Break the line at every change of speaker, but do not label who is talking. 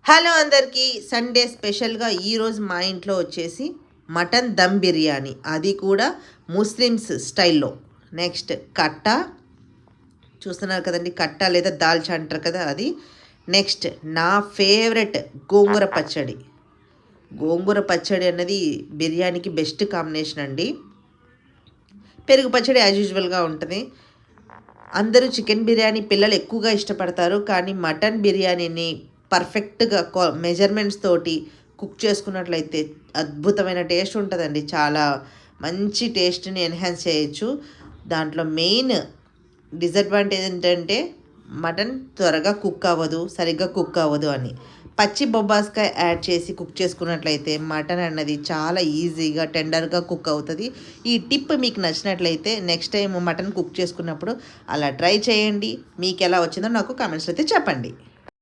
Hello అందరికీ. Sunday స్పెషల్గా ఈరోజు మా ఇంట్లో వచ్చేసి మటన్ దమ్ బిర్యానీ, అది కూడా ముస్లిమ్స్ స్టైల్లో. నెక్స్ట్ కట్ట చూస్తున్నారు కదండి, కట్ట లేదా దాల్చా అంటారు కదా అది. నెక్స్ట్ నా ఫేవరెట్ గోంగూర పచ్చడి. గోంగూర పచ్చడి అన్నది బిర్యానీకి బెస్ట్ కాంబినేషన్ అండి. పెరుగు పచ్చడి యాజ్ యూజువల్గా ఉంటుంది. అందరూ చికెన్ బిర్యానీ పిల్లలు ఎక్కువగా ఇష్టపడతారు, కానీ మటన్ బిర్యానీని పర్ఫెక్ట్గా మెజర్మెంట్స్ తోటి కుక్ చేసుకున్నట్లయితే అద్భుతమైన టేస్ట్ ఉంటుందండి. చాలా మంచి టేస్ట్ని ఎన్హాన్స్ చేయొచ్చు. దాంట్లో మెయిన్ డిసడ్వాంటేజ్ ఏంటంటే మటన్ త్వరగా కుక్ అవ్వదు, సరిగ్గా కుక్ అవ్వదు అని. పచ్చి బొబ్బాస్కాయ యాడ్ చేసి కుక్ చేసుకున్నట్లయితే మటన్ అన్నది చాలా ఈజీగా టెండర్గా కుక్ అవుతుంది. ఈ టిప్ మీకు నచ్చినట్లయితే నెక్స్ట్ టైం మటన్ కుక్ చేసుకున్నప్పుడు అలా ట్రై చేయండి. మీకు ఎలా వచ్చిందో నాకు కామెంట్స్లో అయితే చెప్పండి.